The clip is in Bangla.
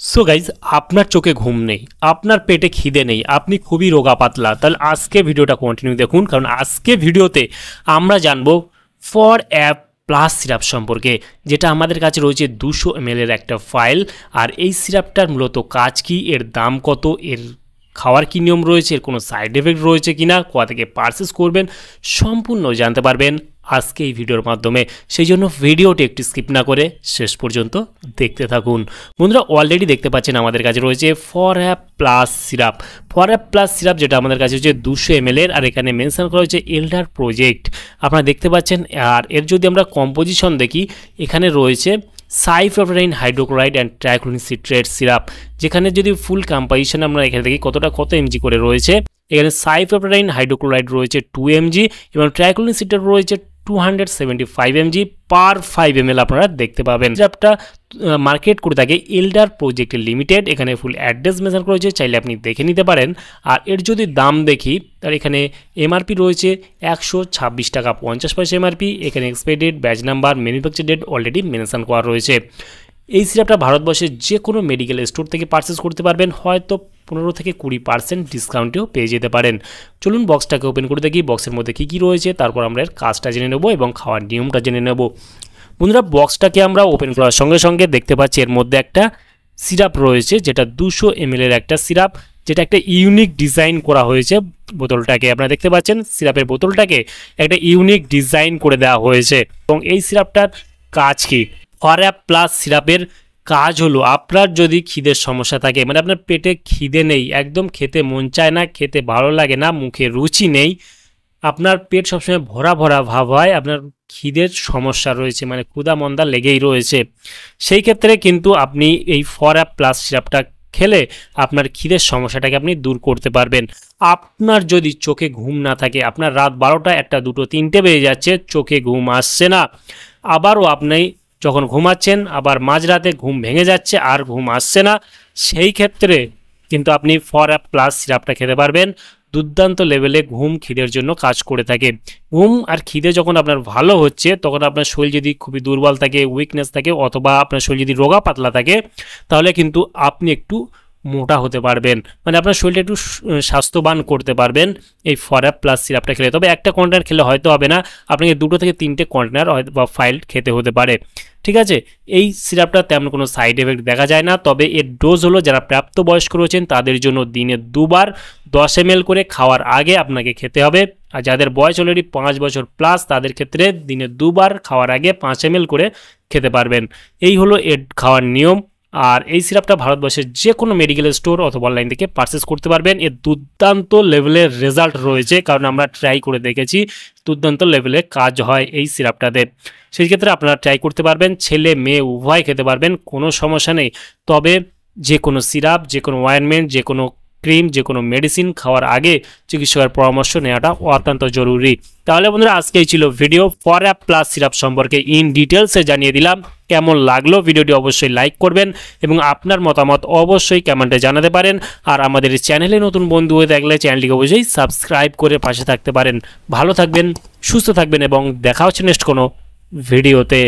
সো গাইজ, আপনার চোখে ঘুম নেই, আপনার পেটে খিদে নেই, আপনি খুবই রোগা পাতলা, তাহলে আজকে ভিডিওটা কন্টিনিউ দেখুন। কারণ আজকে ভিডিওতে আমরা জানবো ফর অ্যাপ প্লাস সিরাপ সম্পর্কে, যেটা আমাদের কাছে রয়েছে 200 ml এর একটা ফাইল। আর এই সিরাপটার মূলত কাজ কি, এর দাম কত, এর খাওয়ার কী নিয়ম রয়েছে, এর কোনো সাইড এফেক্ট রয়েছে কিনা, কোথা থেকে পারচেস করবেন, সম্পূর্ণ জানতে পারবেন আজকে এই ভিডিওর মাধ্যমে। সেই জন্য ভিডিওটি একটু স্কিপ না করে শেষ পর্যন্ত দেখতে থাকুন। বন্ধুরা, অলরেডি দেখতে পাচ্ছেন আমাদের কাছে রয়েছে for app plus syrup. For app plus syrup যেটা আমাদের কাছে হচ্ছে 200 ml এর, আর এখানে মেনশন করা হয়েছে এল্ডার প্রজেক্ট, আপনারা দেখতে পাচ্ছেন। আর এর যদি আমরা কম্পোজিশন দেখি, এখানে রয়েছে সাইপ্রোপাইরিন হাইড্রোক্লোরাইড অ্যান্ড ট্রাইক্লোরিন সিট্রেট সিরাপ। যেখানে যদি ফুল কম্পোজিশন আমরা এখানে দেখি কত এমজি করে রয়েছে, এখানে সাইপ্রোপাইরিন হাইড্রোক্লোরাইড রয়েছে 2 mg এবং ট্রাইক্লোরিন সিট্রেট রয়েছে 275 mg পার 5 ml আপনারা দেখতে পাবেন। সিরাপটা মার্কেট করে থাকে এল্ডার প্রজেক্ট লিমিটেড। এখানে ফুল অ্যাড্রেস মেনশন করা হয়েছে, চাইলে আপনি দেখে নিতে পারেন। আর এর যদি দাম দেখি, তার এখানে এমআরপি রয়েছে 126 টাকা 50 পয়সা এমআরপি। এখানে expiry date, batch number, manufacture date already mention করা রয়েছে। এই সিরাপটা ভারতবর্ষের যে কোনো মেডিকেল স্টোর থেকে পারচেস করতে পারবেন, হয়তো 15 থেকে 20% ডিসকাউন্টেও পেয়ে যেতে পারেন। চলুন বক্সটাকে ওপেন করে দেখি বক্সের মধ্যে কী কী রয়েছে, তারপর আমরা এর কাজটা জেনে নেব এবং খাওয়ার নিয়মটা জেনে নেব। বন্ধুরা, বক্সটাকে আমরা ওপেন করার সঙ্গে সঙ্গে দেখতে পাচ্ছি এর মধ্যে একটা সিরাপ রয়েছে, যেটা 200 ml এর একটা সিরাপ, যেটা একটা ইউনিক ডিজাইন করা হয়েছে। বোতলটাকে আপনারা দেখতে পাচ্ছেন, সিরাপের বোতলটাকে একটা ইউনিক ডিজাইন করে দেওয়া হয়েছে। এবং এই সিরাপটার কাজ কি? ফর অ্যাপ প্লাস সিরাপের কাজ হলো, আপনার যদি খিদের সমস্যা থাকে, মানে আপনার পেটে খিদে নেই, একদম খেতে মন চায় না, খেতে ভালো লাগে না, মুখে রুচি নেই, আপনার পেট সবসময় ভরা ভরা ভাব হয়, আপনার খিদের সমস্যা রয়েছে, মানে ক্ষুধা মন্দা লেগেই রয়েছে, সেই ক্ষেত্রে কিন্তু আপনি এই ফর অ্যাপ প্লাস সিরাপটা খেলে আপনার খিদের সমস্যাটাকে আপনি দূর করতে পারবেন। আপনার যদি চোখে ঘুম না থাকে, আপনার রাত 12টা, 1টা, 2টো, 3টে বেজে যাচ্ছে, চোখে ঘুম আসছে না, আবারও আপনি যখন ঘুমাচ্ছেন আবার মাঝরাতে ঘুম ভেঙে যাচ্ছে আর ঘুম আসছে না, সেই ক্ষেত্রে কিন্তু আপনি ফর অ্যাপ প্লাস সিরাপটা খেতে পারবেন। দুর্দান্ত লেভেলে ঘুম খিদের জন্য কাজ করে থাকে। ঘুম আর খিদে যখন আপনার ভালো হচ্ছে, তখন আপনার শরীর যদি খুবই দুর্বল থাকে, উইকনেস থাকে, অথবা আপনার শরীর যদি রোগা পাতলা থাকে, তাহলে কিন্তু আপনি একটু মোটা হতে পারবেন, মানে আপনার শরীরটা একটু স্বাস্থ্যবান করতে পারবেন এই ফর অ্যাপ প্লাস সিরাপটা খেলে। তবে একটা কন্টেনার খেলে হয়তো হবে না, আপনাকে 2 থেকে 3টে কন্টেনার বা ফাইল খেতে হতে পারে, ঠিক আছে। এই সিরাপটা তেমন কোনো সাইড এফেক্ট দেখা যায় না। তবে এর ডোজ হলো, যারা প্রাপ্তবয়স্ক রয়েছেন তাদের জন্য দিনে 2 বার 10 ml করে খাওয়ার আগে আপনাকে খেতে হবে। আর যাদের বয়স অলরেডি 5 বছর প্লাস, তাদের ক্ষেত্রে দিনে 2 বার খাওয়ার আগে 5 ml করে খেতে পারবেন। এই হলো এর খাওয়ার নিয়ম। আর এই সিরাপটা ভারতবর্ষের যে কোনো মেডিকেল স্টোর অথবা অনলাইন থেকে পারচেস করতে পারবেন। এর দুর্দান্ত লেভেলের রেজাল্ট রয়েছে, কারণ আমরা ট্রাই করে দেখেছি, দুর্দান্ত লেভেলে কাজ হয় এই সিরাপটাতে। সেই ক্ষেত্রে আপনারা ট্রাই করতে পারবেন, ছেলে মেয়ে উভয় খেতে পারবেন, কোনো সমস্যা নেই। তবে যে কোনো সিরাপ, যে কোনো অয়েনমেন্ট, যে কোনো ক্রিম, যে কোনো মেডিসিন খাওয়ার আগে চিকিৎসকের পরামর্শ নেওয়াটা অত্যন্ত জরুরি। তাহলে বন্ধুরা, আজকেই ছিল video for app plus syrup সম্পর্কে ইন ডিটেলসে জানিয়ে দিলাম। কেমন লাগলো ভিডিওটি অবশ্যই লাইক করবেন এবং আপনার মতামত অবশ্যই কমেন্টে জানাতে পারেন। আর আমাদের চ্যানেলে নতুন বন্ধু হয়ে থাকলে চ্যানেলটিকে অবশ্যই সাবস্ক্রাইব করে পাশে থাকতে পারেন। ভালো থাকবেন, সুস্থ থাকবেন এবং দেখা হচ্ছে নেক্সট কোনো ভিডিওতে।